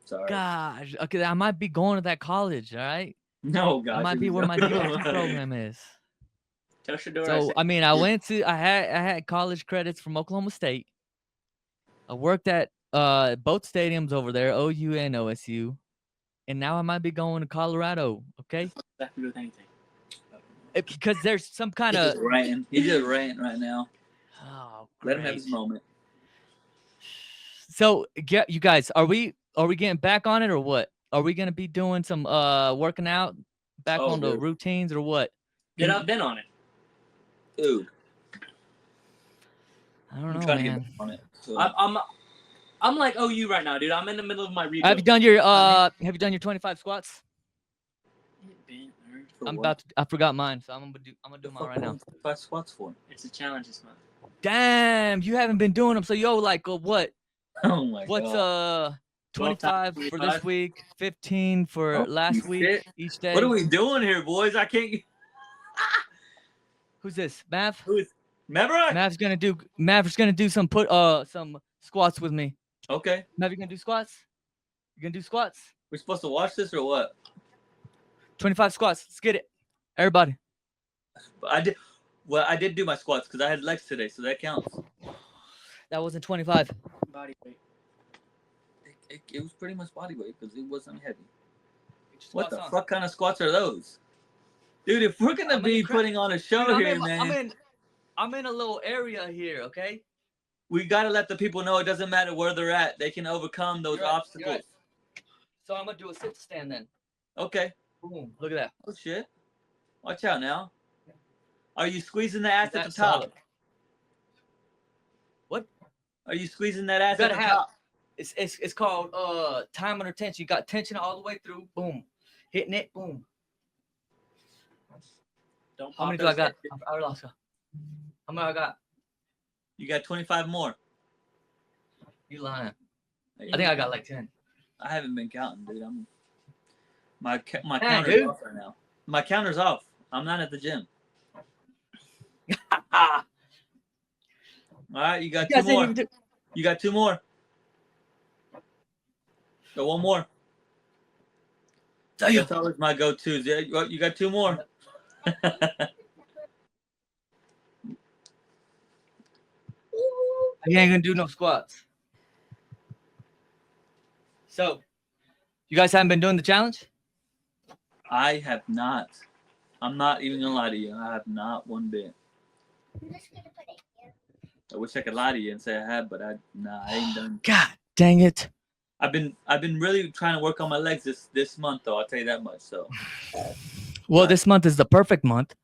Sorry. Gosh. Okay, I might be going to that college. All right. No, God. I might be where my DOT program is. So I mean, I had college credits from Oklahoma State. I worked at both stadiums over there, OU and OSU, and now I might be going to Colorado. Okay. That to do with anything. Because there's some kind of He's just ranting right now. Oh, let him have his moment. So, you guys, are we getting back on it or what? Are we gonna be doing some working out back on the routines or what? Get up, been on it. Dude, I don't know, man. On it, so. I'm like OU right now, dude. I'm in the middle of my rebuild. Have you done your 25 squats? I forgot mine, so I'm gonna do mine right now. 25 squats for him. It's a challenge this month. Damn, you haven't been doing them. So like what? Oh my What's God. 25 for this week, 15 for last week each day. What are we doing here, boys? I can't. Who's this? Mav? Who is Maverick? Maverick's gonna do some squats with me. Okay. Mav, you gonna do squats? You gonna do squats? We're supposed to watch this or what? 25 squats. Let's get it, everybody. I did do my squats because I had legs today, so that counts. That wasn't 25. Body weight. It was pretty much body weight because it wasn't heavy. What the fuck kind of squats are those? Dude, if we're gonna be putting on a show here, man. I'm in a little area here, okay? We gotta let the people know it doesn't matter where they're at. They can overcome those obstacles. Right. So I'm gonna do a sit stand then. Okay. Boom. Look at that. Oh shit. Watch out now. Are you squeezing the ass at the top? Solid. What? Are you squeezing that ass at the top? It's called time under tension. You got tension all the way through. Boom. Hitting it. Boom. How many do I got? I lost. How many I got? You got 25 more. You lying. I think I got like 10. I haven't been counting, dude. My counter's off right now. My counter's off. I'm not at the gym. Ah, All right, you got you two guys didn't more. even do. You got two more. Got one more. Damn. That's always my go-tos. Yeah, you got two more. You ain't gonna do no squats. So, you guys haven't been doing the challenge? I have not. I'm not even gonna lie to you. I have not one bit. I wish I could lie to you and say I have, but I ain't done. God dang it! I've been really trying to work on my legs this month though. I'll tell you that much. So. Well, this month is the perfect month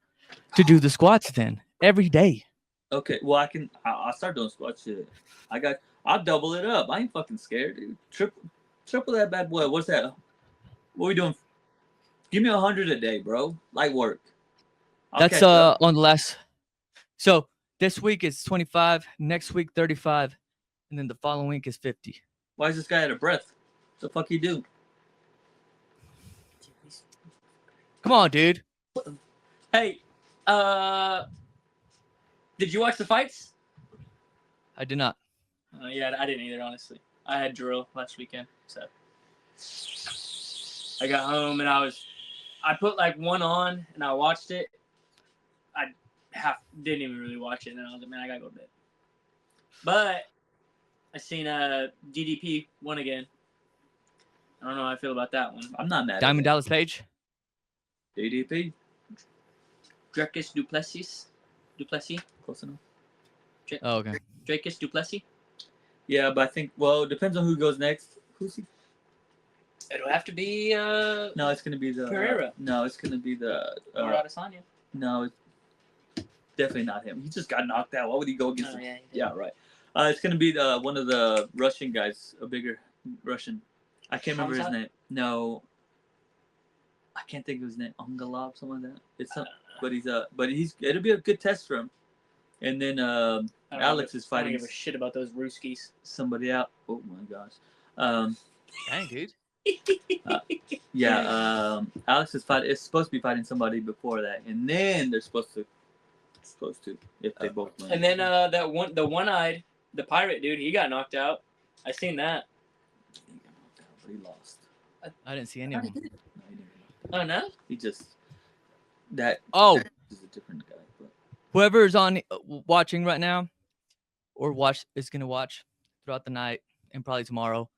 to do the squats. Then every day. Okay, well I'll start doing squat shit. I'll double it up. I ain't fucking scared, dude. Triple that bad boy. What's that? What we doing? Give me 100 a day, bro. Light work. That's catch up. on the last. So this week is 25, next week 35, and then the following week is 50. Why is this guy out of breath? What the fuck he do? Come on, dude. Hey, did you watch the fights? I did not. Yeah, I didn't either, honestly. I had drill last weekend, so I got home and I put like one on and I watched it. I didn't even really watch it, and then I was like, man, I gotta go to bed. But I seen DDP won again. I don't know how I feel about that one. I'm not mad. Diamond Dallas Page. DDP. Dracus Duplessis. Close enough. Oh, okay. Dracus Duplessis. Yeah, but I think it depends on who goes next. Who's he? It'll have to be No, it's gonna be the Pereira. No, it's gonna be the or Adesanya. No, it's definitely not him. He just got knocked out. Why would he go against him? Yeah, Yeah, right. It's gonna be one of the Russian guys, a bigger Russian. I can't remember his name. No, I can't think of his name. Ungalov, something like that. It's some, but it'll be a good test for him. And then Alex is fighting. I don't give a shit about those Ruskies. Somebody out. Oh my gosh. Dang, dude. Alex is fighting. It's supposed to be fighting somebody before that, and then they're supposed to if they both win. And then the one-eyed, the pirate dude, he got knocked out. I seen that. He got knocked out, but he lost. I didn't see any of them. No, he didn't. Oh no. He just that. Oh. That is a different guy. But Whoever is on watching right now, or is gonna watch throughout the night and probably tomorrow,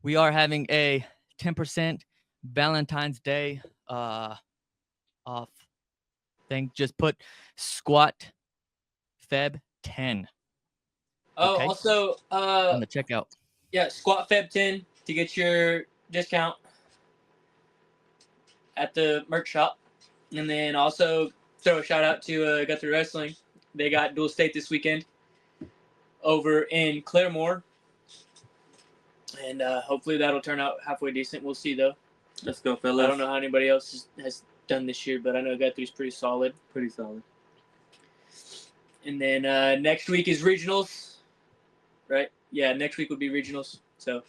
we are having a 10% Valentine's Day off thing. Just put squat Feb 10. Oh, okay? Also, On the checkout. Yeah, squat Feb 10 to get your discount at the merch shop, and then also throw a shout out to Guthrie Wrestling. They got dual state this weekend over in Claremore, and hopefully that'll turn out halfway decent. We'll see though. Let's go, fellas. I don't know how anybody else has done this year, but I know Guthrie's pretty solid. Pretty solid. And then next week is regionals, right? Yeah, next week would be regionals. So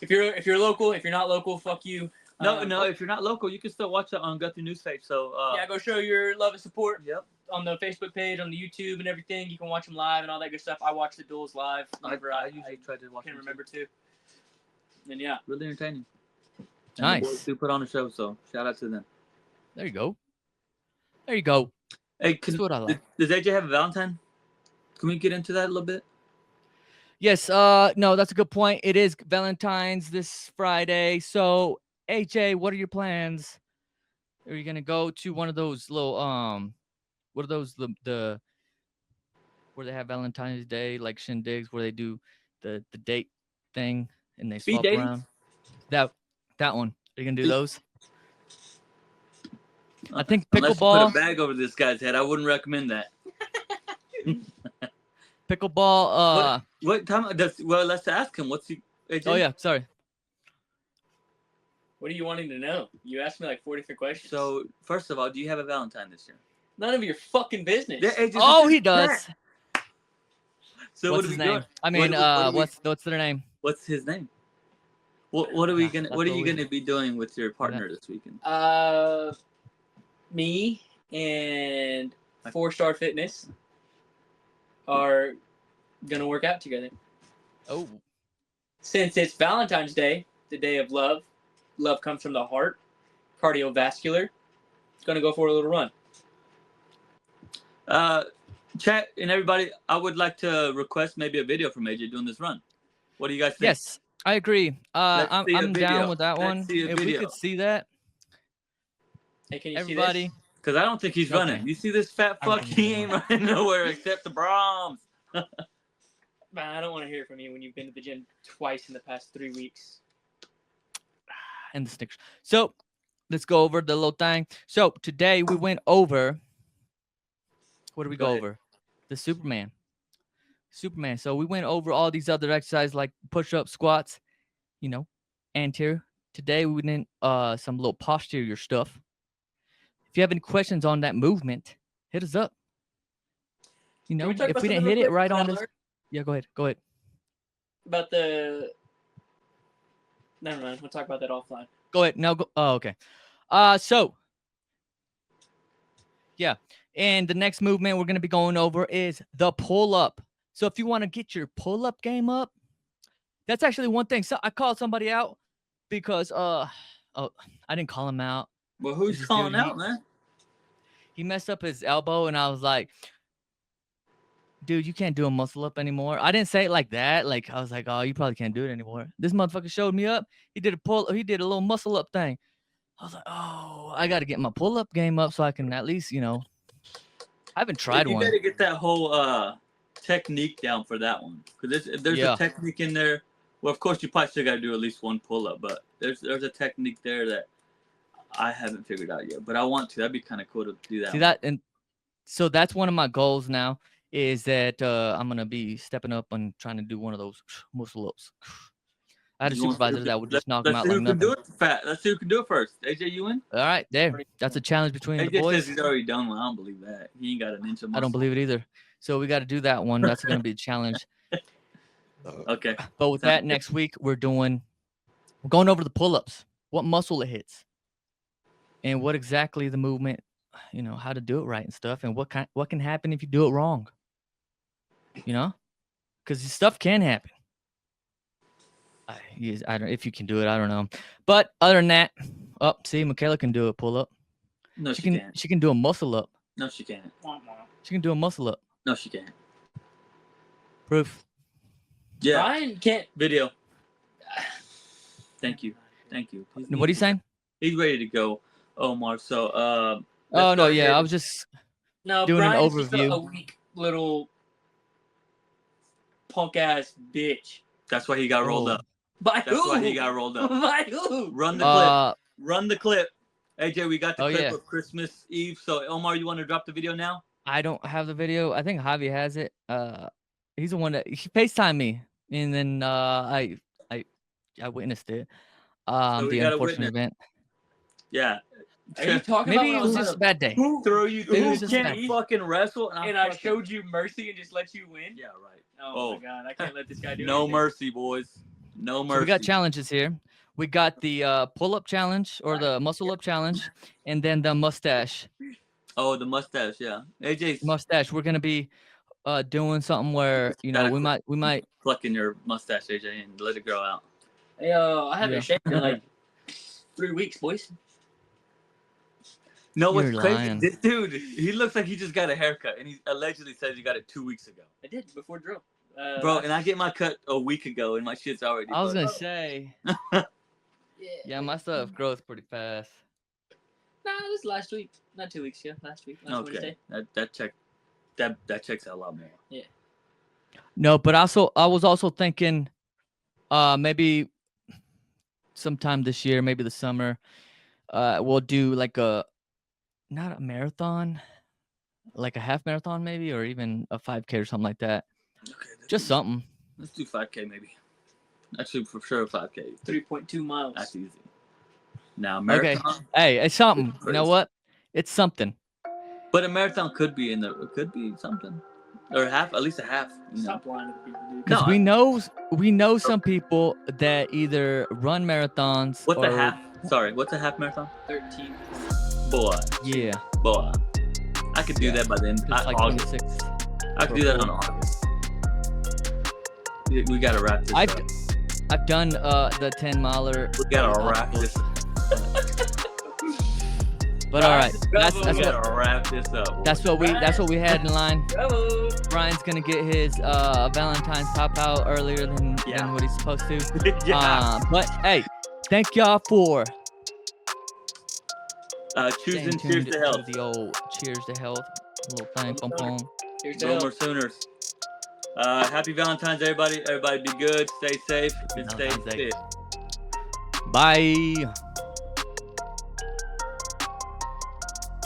if you're local, if you're not local, fuck you. No. If you're not local, you can still watch it on Guthrie News page. So yeah, go show your love and support. Yep. On the Facebook page, on the YouTube, and everything. You can watch them live and all that good stuff. I watch the duels live whenever I usually try to watch. Can remember too. And yeah, really entertaining. Nice. And the boys do put on a show, so shout out to them. There you go. There you go. Hey, That's what I like. Does AJ have a Valentine? Can we get into that a little bit? Yes. No, that's a good point. It is Valentine's this Friday. So, AJ, what are your plans? Are you gonna go to one of those little what are those the where they have Valentine's Day like shindigs where they do the date thing and they swap around? That one. Are you gonna do those? I think Unless pickleball. you put a bag over this guy's head, I wouldn't recommend that. Pickleball. What time? Let's ask him. What's he? AJ? Oh yeah, sorry. what are you wanting to know? You asked me like 43 questions. So first of all, do you have a Valentine this year? None of your fucking business. Yeah, AJ, Oh, he does. So What's what his are we name? doing? I mean, what's their name? What's his name? What are we gonna? What are you gonna be doing with your partner this weekend? me and 4-Star Fitness are gonna work out together. Oh, Since it's Valentine's Day, the day of love, love comes from the heart, cardiovascular. Gonna go for a little run. Chat and everybody, I would like to request maybe a video from AJ doing this run. What do you guys think? yes, I agree. I'm down with that one. If we could see that, Hey, can you everybody. see this? Because I don't think he's running. Okay. You see this fat fuck? He ain't running nowhere except the Brahms. I don't want to hear from you when you've been to the gym twice in the past 3 weeks. And the Snickers. So let's go over the little thing. So today we went over. What did we go over? The Superman. So we went over all these other exercises like push-ups, squats, anterior. Today we went in some little posterior stuff. If you have any questions on that movement, hit us up. If we didn't hit it right on this. Yeah, go ahead. About the. Never mind. We'll talk about that offline. Go ahead. Now go. Oh, okay. So. Yeah. And the next movement we're going to be going over is the pull-up. So if you want to get your pull-up game up, that's actually one thing. So I called somebody out because I didn't call him out. Well, who's calling out, man? He messed up his elbow, and I was like, dude, you can't do a muscle up anymore. I didn't say it like that. Like, I was like, oh, you probably can't do it anymore. This motherfucker showed me up. He did a little muscle up thing. I was like, oh, I got to get my pull up game up so I can at least, I haven't tried one. You got to get that whole technique down for that one. Because there's a technique in there. Well, of course, you probably still got to do at least one pull up, but there's a technique there that I haven't figured out yet. But I want to. That'd be kind of cool to do that. See that? And so that's one of my goals now. Is that I'm gonna be stepping up and trying to do one of those muscle ups. I had a supervisor that would just knock them out like nothing. Let's see who can do it first. AJ, you in? All right, there. That's a challenge between AJ the boys. Says he's already done one. I don't believe that. He ain't got an inch of muscle. I don't believe it either. So we got to do that one. That's gonna be a challenge. Okay. But with that, next week we're going over the pull-ups. What muscle it hits, and what exactly the movement. How to do it right and stuff, and what can happen if you do it wrong. Because stuff can happen. I don't. If you can do it, I don't know. But other than that, see, Michaela can do a pull up. No, she can't. She can do a muscle up. No, she can't. She can do a muscle up. No, she can't. Proof. Yeah. Bryan can't. Video. Thank you. What are you saying? He's ready to go, Omar. So oh no, yeah, I was just doing Bryan's an overview. Just a weak little punk ass bitch. That's why he got rolled up. By who? That's why he got rolled up. By who? Run the clip. Run the clip. AJ, we got the clip of Christmas Eve. So Omar, you want to drop the video now? I don't have the video. I think Javi has it. He's the one that he FaceTimed me, and then I witnessed it. So the unfortunate event. Yeah. Are you talking Maybe about it was just a bad day. Who can't fucking wrestle? And I showed you mercy and just let you win? Yeah, right. Oh my god, I can't let this guy do no anything. mercy, boys. No mercy. So we got challenges here. We got the pull-up challenge or the muscle-up challenge, and then the mustache. Oh, the mustache, yeah. AJ's mustache. We're gonna be doing something where we might plucking your mustache, AJ, and let it grow out. Hey, I haven't shaved in like 3 weeks, boys. No, what's You're crazy? lying. This dude, he looks like he just got a haircut, and he allegedly says he got it 2 weeks ago. I did before drill. Bro, and I get my cut a week ago, and my shit's already. I was gonna say. Yeah, my stuff grows pretty fast. Nah, it was last week, not 2 weeks. Yeah, last week. Last okay, Wednesday. that checks out a lot more. Yeah. No, but I was also thinking, maybe sometime this year, maybe the summer, we'll do like not a marathon, like a half marathon maybe, or even a 5K or something like that. Okay. Just something. Let's do 5K maybe. Actually, for sure 5K. 3.2 miles. That's easy. Now marathon. Okay. Hey, it's something. You know what? It's something. But a marathon could be something, or at least a half. Stop lying to the people, dude. Because we know some people that either run marathons. What's a half? Sorry, what's a half marathon? 13. Boy. Yeah. Boy. I could do that by then. It's like August. 26. I could do that on August. We gotta wrap this up. I've done the 10 miler. We gotta wrap this up. But all right, that's we gotta wrap this up. That's what we had in line. Bravo. Brian's gonna get his Valentine's pop out earlier than what he's supposed to. But hey, thank y'all for choosing Cheers to Health. The old Cheers to Health little thing. Boom, boom. Cheers to No health. more Sooners. Happy Valentine's, everybody. Everybody be good, stay safe, and stay Valentine's Day. fit. Bye.